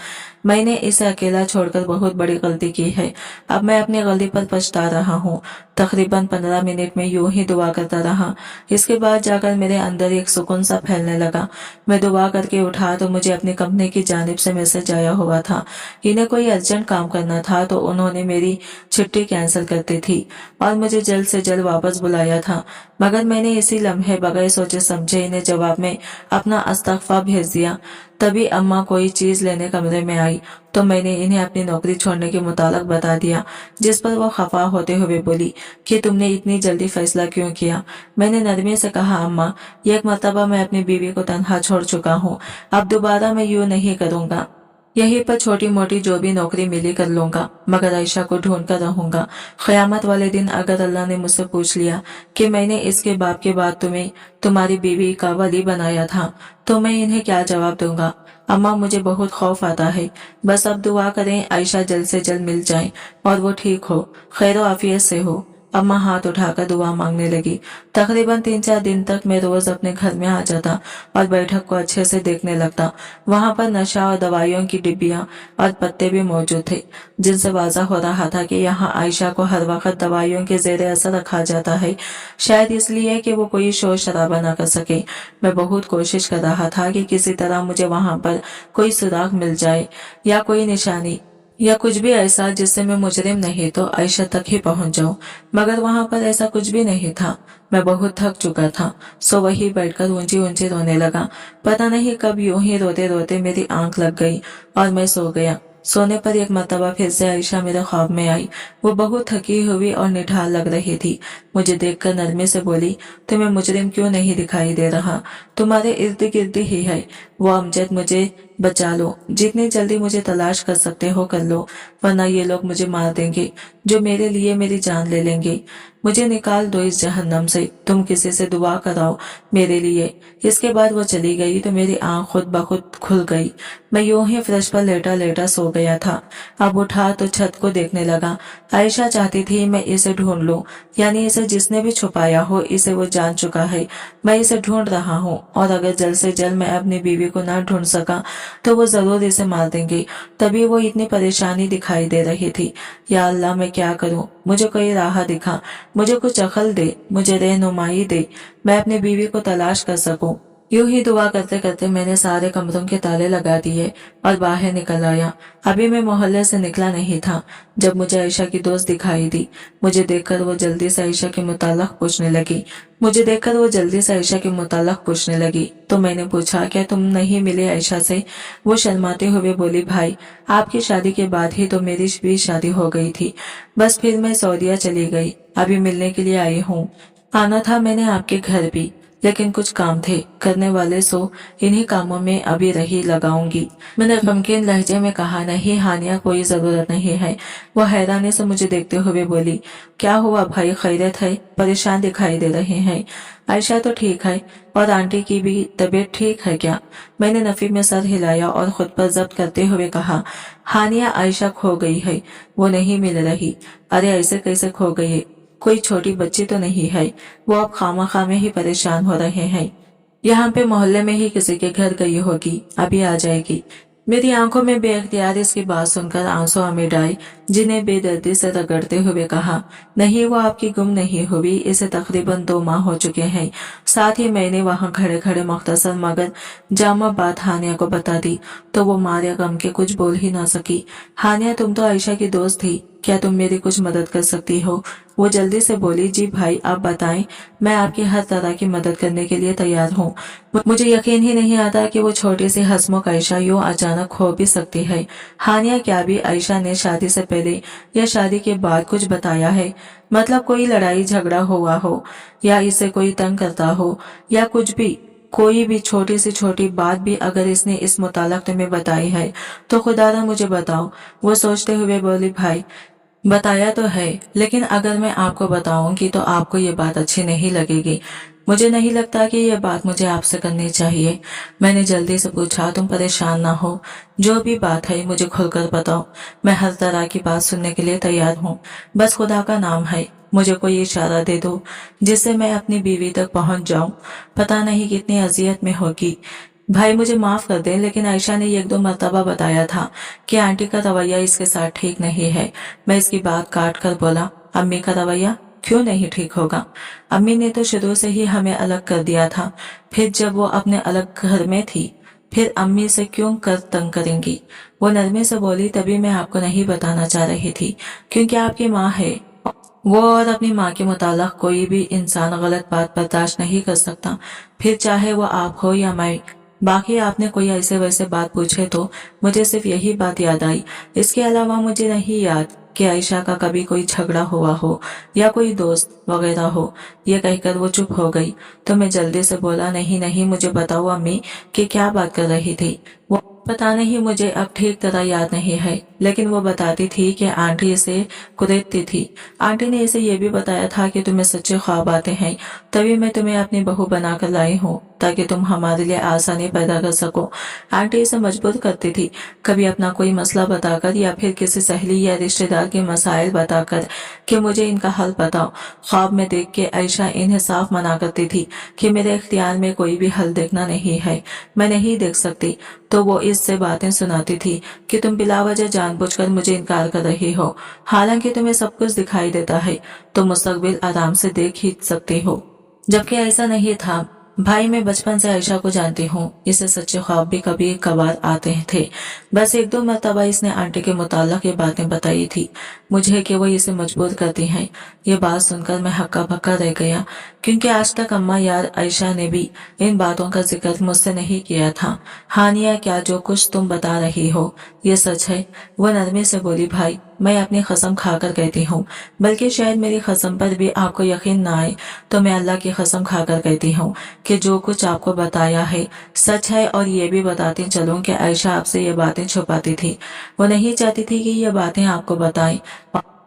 मैंने इसे अकेला छोड़कर बहुत बड़ी गलती की है। अब मैं अपनी गलती पर पछता रहा हूँ। तकरीबन 15 मिनट में यूं ही दुआ करता रहा। इसके बाद जाकर मेरे अंदर एक सुकून सा फैलने लगा। मैं दुआ करके उठा तो मुझे अपनी कंपनी की जानिब से मैसेज आया हुआ था। इन्हें कोई अर्जेंट काम करना था तो उन्होंने मेरी छुट्टी कैंसिल कर दी थी और मुझे जल्द से जल्द वापस बुलाया था। मगर मैंने इसी लम्हे बगैर सोचे समझे इन्हें जवाब में अपना इस्तग़फ़ार भेज दिया। तभी अम्मा कोई चीज लेने कमरे में आई तो मैंने इन्हें अपनी नौकरी छोड़ने के मुतालिक बता दिया, जिस पर वो खफा होते हुए बोली कि तुमने इतनी जल्दी फैसला क्यों किया। मैंने नरमी से कहा, अम्मा, एक मरतबा मैं अपनी बीवी को तन्हा छोड़ चुका हूँ, अब दोबारा मैं यूं नहीं करूँगा। यहीं पर छोटी मोटी जो भी नौकरी मिली कर लूंगा, मगर आयशा को ढूंढ कर रहूंगा। क़यामत वाले दिन अगर अल्लाह ने मुझसे पूछ लिया कि मैंने इसके बाप के बाद तुम्हें तुम्हारी बीवी का वली बनाया था, तो मैं इन्हें क्या जवाब दूंगा। अम्मा, मुझे बहुत खौफ आता है। बस अब दुआ करें आयशा जल्द से जल्द मिल जाए और वो ठीक हो, खैर आफियत से हो। अम्मा हाथ उठाकर दुआ मांगने लगी। तकरीबन 3-4 दिन तक मैं रोज अपने घर में आ जाता और बैठक को अच्छे से देखने लगता। वहां पर नशा और दवाइयों की डिब्बियां और पत्ते भी मौजूद थे, जिनसे वाज़ा हो रहा था कि यहाँ आयशा को हर वक्त दवाइयों के जेर असर रखा जाता है, शायद इसलिए कि वो कोई शोर शराबा न कर सके। मैं बहुत कोशिश कर रहा था कि किसी तरह मुझे वहां पर कोई सुराग मिल जाए या कोई निशानी या कुछ भी ऐसा जिससे मैं मुजरिम नहीं तो आयशा तक ही पहुंच जाऊं, मगर वहां पर ऐसा कुछ भी नहीं था। मैं बहुत थक चुका था, सो वही बैठकर ऊंची ऊंची रोने लगा। पता नहीं कब यूं ही रोते रोते मेरी आंख लग गई और मैं सो गया। सोने पर एक मर्तबा फिर से आयशा मेरे ख्वाब में आई। वो बहुत थकी हुई और निढाल लग रही थी। मुझे देखकर नरमी से बोली, तुम्हें मुजरिम क्यों नहीं दिखाई दे रहा? तुम्हारे इर्द गिर्द ही है वो अमजद, मुझे बचा लो। जितनी जल्दी मुझे तलाश कर सकते हो कर लो, वरना ये लोग मुझे मार देंगे, जो मेरे लिए मेरी जान ले लेंगे। मुझे निकाल दो इस जहन्नम से। तुम किसी से दुआ कराओ मेरे लिए। इसके बाद वो चली गई तो मेरी आंख खुद ब खुद खुल गई। मैं यूं ही फर्श पर लेटा लेटा सो गया था। अब उठा तो छत को देखने लगा। आयशा चाहती थी मैं इसे ढूंढ लूं, यानी इसे जिसने भी छुपाया हो इसे वो जान चुका है। मैं इसे ढूंढ रहा हूँ और अगर जल्द से जल्द मैं अपनी बीवी को ना ढूंढ सका तो वो जरूर इसे मार देंगे। तभी वो इतनी परेशानी दिखाई दे रही थी। या अल्लाह, मैं क्या करूं? मुझे कोई राह दिखा, मुझे कुछ अकल दे, मुझे रहनुमाई दे, मैं अपनी बीवी को तलाश कर सकूं। यूं ही दुआ करते करते मैंने सारे कमरों के ताले लगा दिए और बाहर निकल आया। अभी मैं मोहल्ले से निकला नहीं था जब मुझे आयशा की दोस्त दिखाई दी। मुझे देखकर वो जल्दी से आयशा के मुताल्लिक पूछने लगी तो मैंने पूछा, क्या तुम नहीं मिले आयशा से? वो शर्माते हुए बोली, भाई, आपकी शादी के बाद ही तो मेरी भी शादी हो गई थी, बस फिर मैं सऊदीया चली गई, अभी मिलने के लिए आई हूँ। आना था मैंने आपके घर भी, लेकिन कुछ काम थे करने वाले, सो इन्हीं कामों में अभी रही लगाऊंगी। मैंने गमगीन लहजे में कहा, नहीं हानिया, कोई जरूरत नहीं है। वो हैरानी से मुझे देखते हुए बोली, क्या हुआ भाई, खैरियत है? परेशान दिखाई दे रहे हैं। आयशा तो ठीक है और आंटी की भी तबीयत ठीक है क्या? मैंने नफी में सर हिलाया और खुद पर जब्त करते हुए कहा, हानिया, आयशा खो गई है, वो नहीं मिल रही। अरे ऐसे कैसे खो गई? कोई छोटी बच्ची तो नहीं है? वो अब खामा में ही परेशान हो रहे हैं। यहाँ पे मोहल्ले में ही किसी के घर गई होगी, अभी आ जाएगी। मेरी आंखों में बेअख्तियार इसकी बात सुनकर आंसू आ मिटाए, जिन्हें बेदर्दी से रगड़ते हुए कहा, नहीं, वो आपकी गुम नहीं हुई, इसे तकरीबन 2 माह हो चुके हैं। साथ ही मैंने वहाँ खड़े खड़े मुख्तसर मगर जामा बात हानिया को बता दी तो वो मारे गम के कुछ बोल ही ना सकी। हानिया, तुम तो आयशा की दोस्त थी, क्या तुम मेरी कुछ मदद कर सकती हो? वो जल्दी से बोली, जी भाई, आप बताएं, मैं आपकी हर तरह की मदद करने के लिए तैयार हूँ। मुझे यकीन ही नहीं आता कि वो छोटी सी हंसमुख आयशा यूं अचानक हो भी सकती है। हानिया, क्या भी आयशा ने शादी से पहले या शादी के बाद कुछ बताया है? मतलब कोई लड़ाई झगड़ा हुआ हो या इसे कोई तंग करता हो या कुछ भी, कोई भी छोटी से छोटी बात भी अगर इसने इस मुतालिक तुम्हें बताई है तो खुदारा मुझे बताओ। वो सोचते हुए बोली, भाई, बताया तो है, लेकिन अगर मैं आपको बताऊंगी तो आपको ये बात अच्छी नहीं लगेगी। मुझे नहीं लगता कि ये बात मुझे आपसे करनी चाहिए। मैंने जल्दी से पूछा, तुम परेशान ना हो, जो भी बात है मुझे खुलकर बताओ, मैं हर तरह की बात सुनने के लिए तैयार हूँ। बस खुदा का नाम है, मुझे कोई इशारा दे दो जिससे मैं अपनी बीवी तक पहुंच जाऊं। पता नहीं कितनी अजियत में होगी। भाई, मुझे माफ कर दें, लेकिन आयशा ने 1-2 मरतबा बताया था कि आंटी का रवैया इसके साथ ठीक नहीं है। मैं इसकी बात काट कर बोला, अम्मी का रवैया? क्यों नहीं ठीक होगा? अम्मी ने तो शुरू से ही हमें अलग कर दिया था, फिर जब वो अपने अलग घर में थी फिर अम्मी से क्यों कर तंग करेंगी? वो नरमी से बोली, तभी मैं आपको नहीं बताना चाह रही थी क्योंकि आपकी माँ है वो और अपनी माँ के मुताल्लिक़ कोई भी इंसान गलत बात बर्दाश्त नहीं कर सकता, फिर चाहे वो आप हो या मैं। बाकी आपने कोई ऐसे वैसे बात पूछे तो मुझे सिर्फ यही बात याद आई, इसके अलावा मुझे नहीं याद कि आयशा का कभी कोई झगड़ा हुआ हो या कोई दोस्त वगैरह हो। ये कहकर वो चुप हो गई तो मैं जल्दी से बोला, नहीं नहीं मुझे बताओ अम्मी कि क्या बात कर रही थी वो? पता नहीं, मुझे अब ठीक तरह याद नहीं है, लेकिन वो बताती थी कि आंटी इसे कुरेदती थी। आंटी ने इसे ये भी बताया था कि तुम्हें सच्चे ख्वाब आते हैं, तभी मैं तुम्हें अपनी बहू बनाकर लाई हूँ ताकि तुम हमारे लिए आसानी पैदा कर सको। आंटी इसे मजबूर करती थी, कभी अपना कोई मसला बताकर या फिर किसी सहेली या रिश्तेदार के मसाइल बताकर कि मुझे इनका हल बताओ। ख्वाब में देख के आयशा इन्हें साफ मना करती थी कि मेरे इख्तियार में कोई भी हल देखना नहीं है, मैं नहीं देख सकती। तो वो इससे बातें सुनाती थी कि तुम बिलावजह जानबूझकर मुझे इनकार कर रही हो, हालांकि तुम्हें सब कुछ दिखाई देता है, तुम मुस्तकबिल आराम से देख ही सकती हो। जबकि ऐसा नहीं था भाई, मैं बचपन से आयशा को जानती हूँ, इसे सच्चे ख्वाब भी कभी कभार आते थे। बस एक दो मरतबा इसने आंटी के मुताल्लिक़ ये बातें बताई थी मुझे कि वो इसे मजबूर करती हैं। ये बात सुनकर मैं हक्का बक्का रह गया क्योंकि आज तक अम्मा यार आयशा ने भी इन बातों का जिक्र मुझसे नहीं किया था। हानिया, क्या जो कुछ तुम बता रही हो ये सच है? वो नरमी से बोली, भाई मैं अपनी कसम खाकर कहती हूँ, बल्कि शायद मेरी कसम पर भी आपको यकीन ना आए तो मैं अल्लाह की कसम खाकर कहती हूँ कि जो कुछ आपको बताया है सच है। और ये भी बताती चलूं कि आयशा आपसे ये बातें छुपाती थी, वो नहीं चाहती थी कि ये बातें आपको बताएं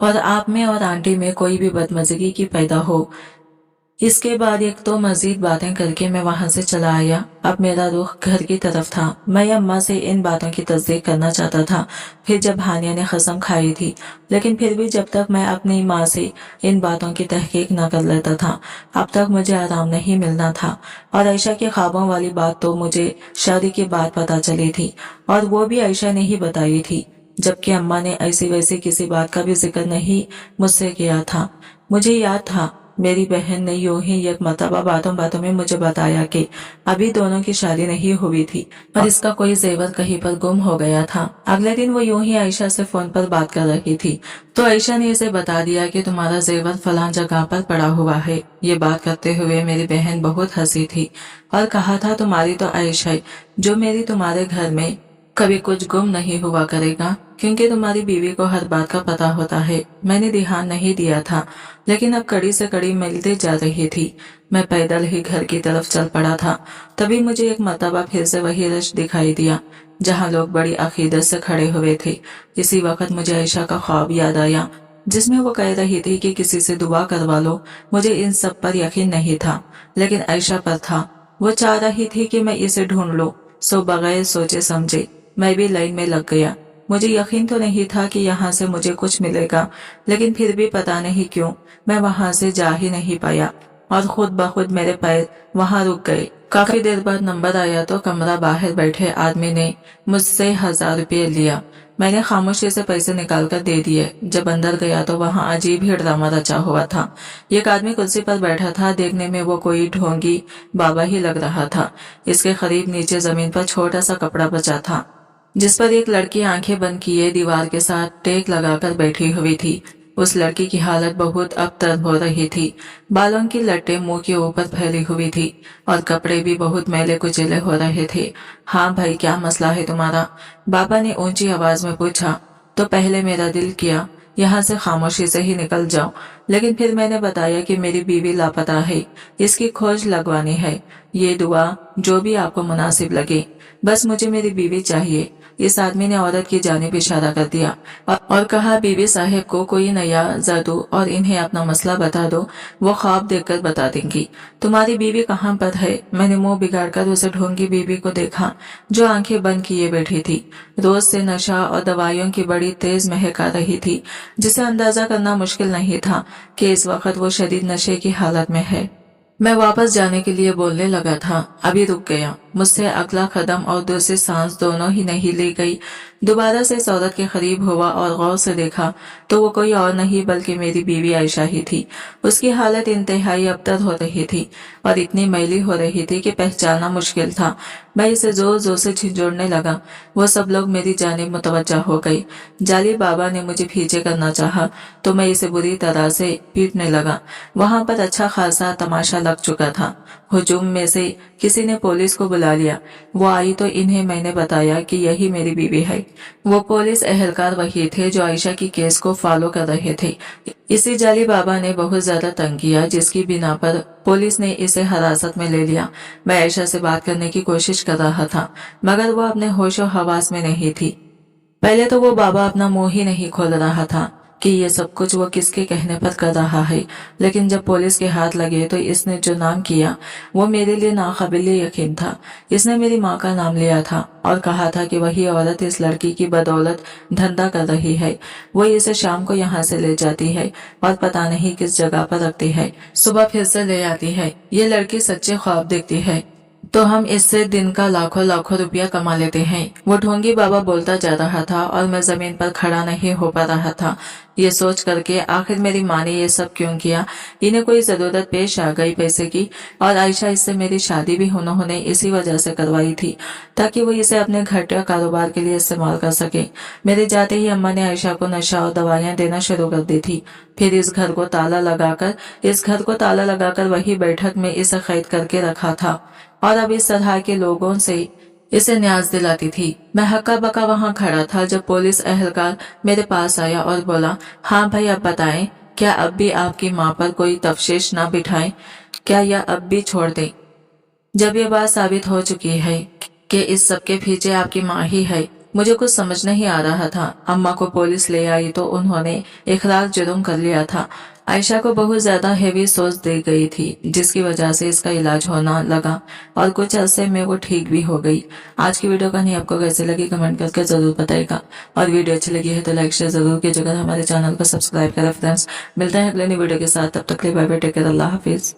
और आप में और आंटी में कोई भी बदमज़गी की पैदा हो। इसके बाद एक तो मजीद बातें करके मैं वहां से चला आया। अब मेरा रुख घर की तरफ था। मैं अम्मा से इन बातों की तस्दीक करना चाहता था। फिर जब हानिया ने कसम खाई थी, लेकिन फिर भी जब तक मैं अपनी माँ से इन बातों की तहकीक न कर लेता था अब तक मुझे आराम नहीं मिलना था। और आयशा के ख्वाबों वाली बात तो मुझे शादी के बाद पता चली थी और वो भी आयशा ने ही बताई थी, जबकि अम्मा ने ऐसी वैसी किसी बात का भी जिक्र नहीं मुझसे किया था। मुझे याद था मेरी बहन ने यूं ही एक मरतबा बातों बातों में मुझे बताया कि अभी दोनों की शादी नहीं हुई थी और इसका कोई जेवर कहीं पर गुम हो गया था। अगले दिन वो यूं ही आयशा से फोन पर बात कर रही थी तो आयशा ने इसे बता दिया कि तुम्हारा जेवर फलां जगह पर पड़ा हुआ है। ये बात करते हुए मेरी बहन बहुत हंसी थी और कहा था, तुम्हारी तो आयशा है जो मेरी तुम्हारे घर में कभी कुछ गुम नहीं हुआ करेगा क्योंकि तुम्हारी बीवी को हर बात का पता होता है। मैंने ध्यान नहीं दिया था, लेकिन अब कड़ी से कड़ी मिलते जा रही थी। मैं पैदल ही घर की तरफ चल पड़ा था, तभी मुझे एक मरतबा फिर से वही रश दिखाई दिया जहाँ लोग बड़ी अकीदत से खड़े हुए थे। इसी वक्त मुझे आयशा का ख्वाब याद आया जिसमें वो कह रही थी कि किसी से दुआ करवा लो। मुझे इन सब पर यकीन नहीं था, लेकिन आयशा पर था। वो चाह रही थी कि मैं इसे ढूंढ लूं, सो बगैर सोचे समझे मैं भी लाइन में लग गया। मुझे यकीन तो नहीं था कि यहाँ से मुझे कुछ मिलेगा, लेकिन फिर भी पता नहीं क्यों मैं वहाँ से जा ही नहीं पाया और खुद ब खुद मेरे पैर वहाँ रुक गए। काफी देर बाद नंबर आया तो कमरा बाहर बैठे आदमी ने मुझसे 1000 रुपये लिया। मैंने खामोशी से पैसे निकाल कर दे दिए। जब अंदर गया तो वहाँ अजीब ही ड्रामा रचा हुआ था। एक आदमी कुर्सी पर बैठा था, देखने में वो कोई ढोंगी बाबा ही लग रहा था। इसके करीब नीचे जमीन पर छोटा सा कपड़ा बचा था जिस पर एक लड़की आंखें बंद किए दीवार के साथ टेक लगाकर बैठी हुई थी। उस लड़की की हालत बहुत अबतर हो रही थी। बालों की लट्टें मुंह के ऊपर फैली हुई थी और कपड़े भी बहुत मैले कुचेले हो रहे थे। हाँ भाई, क्या मसला है तुम्हारा? बाबा ने ऊंची आवाज में पूछा। तो पहले मेरा दिल किया यहाँ से खामोशी से ही निकल जाओ, लेकिन फिर मैंने बताया कि मेरी बीवी लापता है, इसकी खोज लगवानी है। ये दुआ जो भी आपको मुनासिब लगे, बस मुझे मेरी बीवी चाहिए। इस आदमी ने औरत की जानिब इशारा कर दिया और कहा, बीवी साहब को कोई नया जादू और इन्हें अपना मसला बता दो, वो ख्वाब देखकर बता देंगी। तुम्हारी बीवी कहाँ पर है? मैंने मुंह बिगाड़कर उसे ढोंगी बीवी को देखा जो आंखें बंद किए बैठी थी। रोज से नशा और दवाइयों की बड़ी तेज महक आ रही थी, जिसे अंदाजा करना मुश्किल नहीं था कि इस वक्त वो शदीद नशे की हालत में है। मैं वापस जाने के लिए बोलने लगा था, अभी रुक गया। मुझसे अगला कदम और दूसरी सांस दोनों ही नहीं ली गई। दोबारा से इस औरत के करीब हुआ और गौर से देखा तो वो कोई और नहीं बल्कि मेरी बीवी आयशा ही थी। उसकी हालत इंतहाई अबतर हो रही थी और इतनी मैली हो रही थी कि पहचानना मुश्किल था। मैं इसे जोर जोर से झिंझोड़ने लगा। वो सब लोग मेरी जानिब मुतवज्जा हो गई। जाली बाबा ने मुझे पीछे करना चाहा तो मैं इसे बुरी तरह से पीटने लगा। वहां पर अच्छा खासा तमाशा लग चुका था। हुजूम में से किसी ने पुलिस को बुला लिया। वो आई तो इन्हें मैंने बताया कि यही मेरी बीवी है। वो पुलिस एहलकार वही थे जो आयशा की केस को फॉलो कर रहे थे। इसी जाली बाबा ने बहुत ज्यादा तंग किया जिसकी बिना पर पुलिस ने इसे हिरासत में ले लिया। मैं आयशा से बात करने की कोशिश कर रहा था मगर वो अपने होशो हवास में नहीं थी। पहले तो वो बाबा अपना मुंह ही नहीं खोल रहा था कि ये सब कुछ वो किसके कहने पर कर रहा है, लेकिन जब पुलिस के हाथ लगे तो इसने जो नाम किया वो मेरे लिए नाकाबिल यकीन था। इसने मेरी माँ का नाम लिया था और कहा था कि वही औरत इस लड़की की बदौलत धंधा कर रही है। वो इसे शाम को यहाँ से ले जाती है और पता नहीं किस जगह पर रखती है, सुबह फिर से ले आती है। ये लड़की सच्चे ख्वाब देखती है तो हम इससे दिन का लाखों लाखों रुपया कमा लेते हैं। वो ढोंगी बाबा बोलता जा रहा था और मैं जमीन पर खड़ा नहीं हो पा रहा था। ये सोच करके आखिर मेरी माँ ने ये सब क्यों किया। इन्हें कोई जरूरत पेश आ गई पैसे की और आयशा इससे मेरी शादी भी उन्होंने इसी वजह से करवाई थी ताकि वो इसे अपने घटिया कारोबार के लिए इस्तेमाल कर सके। मेरे जाते ही अम्मा ने आयशा को नशा और दवाइयाँ देना शुरू कर दी थी। फिर इस घर को ताला लगाकर वही बैठक में इसे कैद करके रखा था और अब इस तरह के लोगों से इसे न्याज दिलाती थी। मैं हक्का बक्का वहां खड़ा था जब पुलिस एहलकार मेरे पास आया और बोला, हाँ भाई अब बताएं, क्या अब भी आपकी माँ पर कोई तफ्तीश न बिठाएं, क्या यह अब भी छोड़ दें? जब ये बात साबित हो चुकी है कि इस सब के पीछे आपकी माँ ही है। मुझे कुछ समझ नहीं आ रहा था। अम्मा को पुलिस ले आई तो उन्होंने इखरार जुर्म कर लिया था। आयशा को बहुत ज्यादा हेवी सोच दी गई थी जिसकी वजह से इसका इलाज होना लगा और कुछ अरसे में वो ठीक भी हो गई। आज की वीडियो कहानी आपको कैसे लगी कमेंट करके जरूर बताएगा और वीडियो अच्छी लगी है तो लाइक शेयर जरूर कीजिएगा। हमारे चैनल को सब्सक्राइब करें फ्रेंड्स। मिलते हैं अगले नई वीडियो के साथ, तब तक के लिए बाय बाय, टेक केयर, अल्लाह हाफिज।